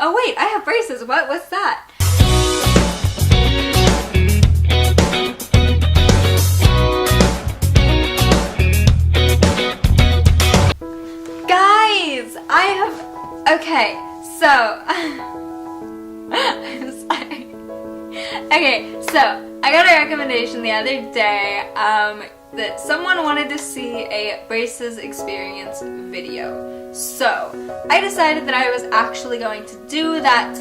Oh wait, I have braces. What's that? Guys, I have... Okay, so... I'm sorry. Okay, so I got a recommendation the other day that someone wanted to see a braces experience video. So I decided that I was actually going to do that.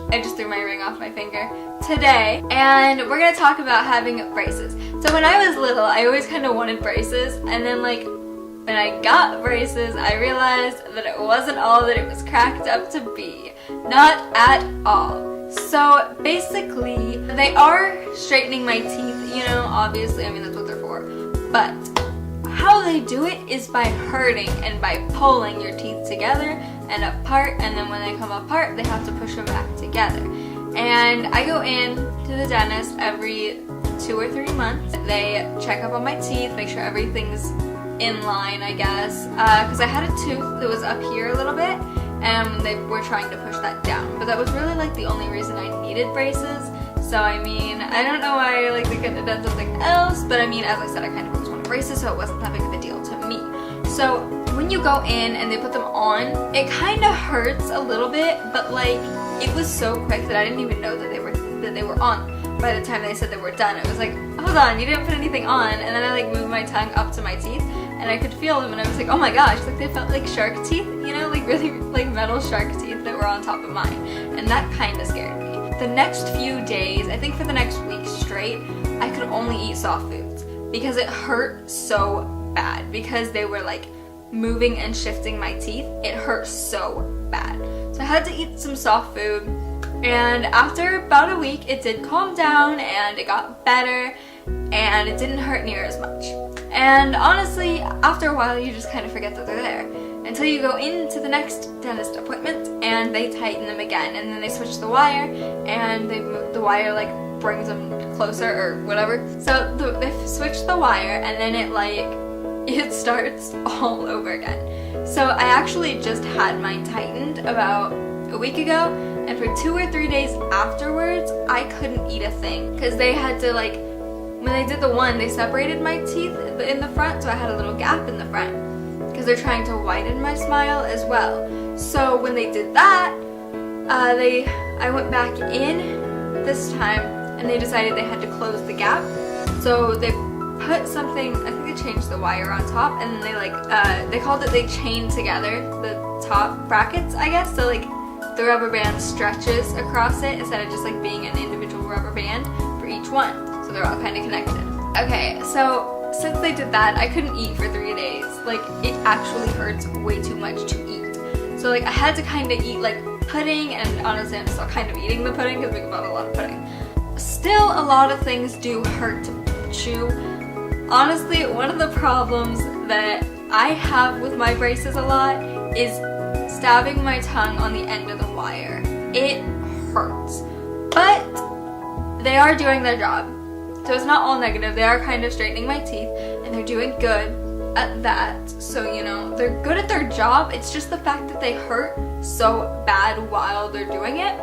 I just threw my ring off my finger today, and we're gonna talk about having braces. So when I was little, I always kind of wanted braces, and then like when I got braces, I realized that it wasn't all that it was cracked up to be. Not at all. So basically, they are straightening my teeth, you know, obviously, I mean that's what they're for. But how they do it is by hurting and by pulling your teeth together and apart, and then when they come apart, they have to push them back together. And I go in to the dentist every 2 or 3 months. They check up on my teeth, make sure everything's in line, I guess, because I had a tooth that was up here a little bit, and they were trying to push that down, but that was really like the only reason I needed braces. So I mean, I don't know why like they couldn't have done something else, but I mean, as I said, I kind of always wanted braces, so it wasn't that big of a deal to me. So when you go in and they put them on, it kind of hurts a little bit, but like it was so quick that I didn't even know that they were on. By the time they said they were done, it was like, hold on, you didn't put anything on. And then I like moved my tongue up to my teeth, and I could feel them, and I was like, oh my gosh, like they felt like shark teeth, you know, like really like metal shark teeth that were on top of mine, and that kind of scared me. The next few days, I think for the next week straight, I could only eat soft foods because it hurt so bad, because they were like moving and shifting my teeth. It hurt so bad. So I had to eat some soft food, and after about a week, it did calm down and it got better, and it didn't hurt near as much. And honestly, after a while, you just kind of forget that they're there until you go into the next dentist appointment and they tighten them again, and then they switch the wire, and they move the wire, like brings them closer or whatever. So they switch the wire, and then it starts all over again. So I actually just had mine tightened about a week ago, and for 2 or 3 days afterwards, I couldn't eat a thing because they had to like, when they did the one, they separated my teeth in the front, so I had a little gap in the front because they're trying to widen my smile as well. So when they did that, I went back in this time, and they decided they had to close the gap. So they put something, I think they changed the wire on top, and then they called it, they chained together the top brackets, I guess. So like the rubber band stretches across it instead of just like being an individual rubber band for each one. So they're all kind of connected. Okay, so since they did that, I couldn't eat for 3 days. Like, it actually hurts way too much to eat. So like, I had to kind of eat like pudding, and honestly, I'm still kind of eating the pudding because we bought a lot of pudding. Still, a lot of things do hurt to chew. Honestly, one of the problems that I have with my braces a lot is stabbing my tongue on the end of the wire. It hurts. But they are doing their job. So it's not all negative. They are kind of straightening my teeth, and they're doing good at that. So, you know, they're good at their job. It's just the fact that they hurt so bad while they're doing it.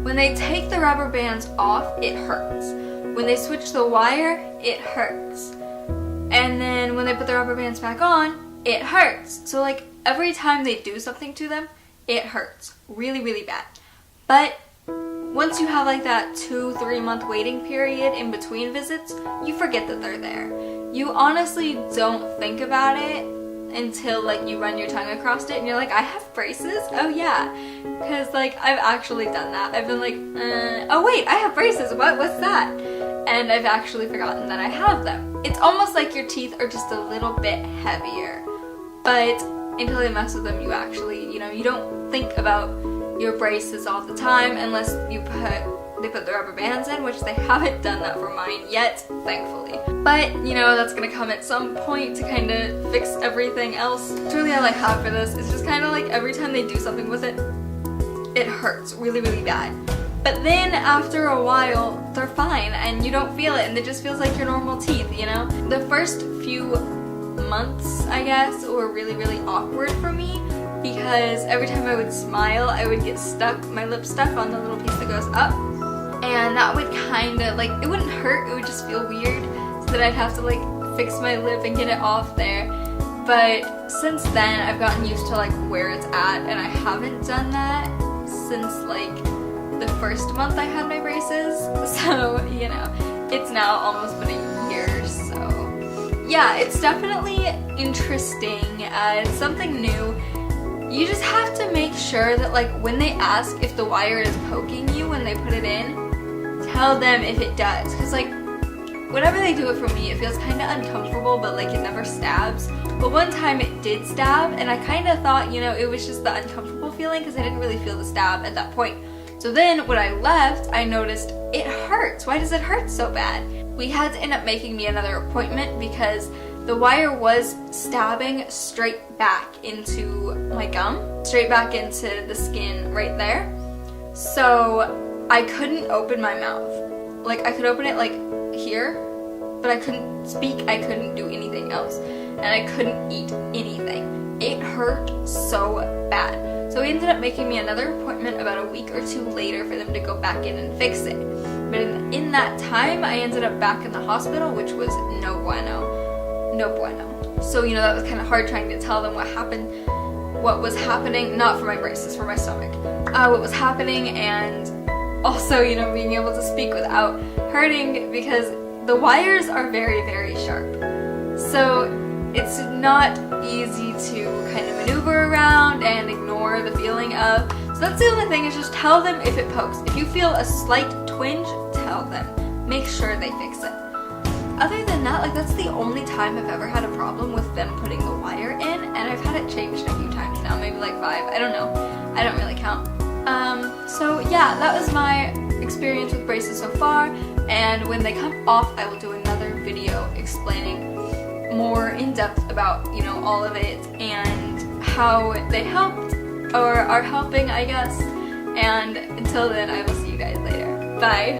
When they take the rubber bands off, it hurts. When they switch the wire, it hurts. And then when they put the rubber bands back on, it hurts. So like every time they do something to them, it hurts really, really bad. But once you have like that 2-3 month waiting period in between visits, you forget that they're there. You honestly don't think about it until like you run your tongue across it and you're like, I have braces? Oh yeah. Because like I've actually done that. I've been like, oh wait, I have braces. What's that? And I've actually forgotten that I have them. It's almost like your teeth are just a little bit heavier. But until they mess with them, you actually, you know, you don't think about your braces all the time unless they put the rubber bands in, which they haven't done that for mine yet, thankfully. But, you know, that's gonna come at some point to kind of fix everything else. It's really all I have for this. It's just kind of like every time they do something with it, it hurts really, really bad. But then after a while, they're fine and you don't feel it, and it just feels like your normal teeth, you know? The first few months, I guess, were really, really awkward for me because every time I would smile, I would get stuck, my lip stuck on the little piece that goes up, and that would kind of, like, it wouldn't hurt, it would just feel weird, so that I'd have to like fix my lip and get it off there. But since then, I've gotten used to like where it's at, and I haven't done that since like the first month I had my braces, so you know, it's now almost been a year. So yeah, it's definitely interesting. It's something new. You just have to make sure that like when they ask if the wire is poking you when they put it in, tell them if it does, because like whenever they do it for me, it feels kind of uncomfortable, but like it never stabs. But one time it did stab, and I kind of thought, you know, it was just the uncomfortable feeling because I didn't really feel the stab at that point. So then when I left, I noticed it hurts. Why does it hurt so bad? We had to end up making me another appointment because the wire was stabbing straight back into my gum, straight back into the skin right there. So I couldn't open my mouth. Like I could open it like here, but I couldn't speak, I couldn't do anything else, and I couldn't eat anything. It hurt so bad. So he ended up making me another appointment about a week or two later for them to go back in and fix it. But in that time, I ended up back in the hospital, which was no bueno. No bueno. So, you know, that was kind of hard trying to tell them what happened, what was happening, not for my braces, for my stomach, what was happening, and also, you know, being able to speak without hurting, because the wires are very, very sharp. So it's not easy to kind of maneuver around and ignore the feeling of. So that's the only thing, is just tell them if it pokes. If you feel a slight twinge, tell them. Make sure they fix it. Other than that, like that's the only time I've ever had a problem with them putting the wire in, and I've had it changed a few times now, maybe like 5. I don't know. I don't really count. So yeah, that was my experience with braces so far, and when they come off, I will do another video explaining more in depth about, you know, all of it and how they helped or are helping, I guess. And until then, I will see you guys later. Bye.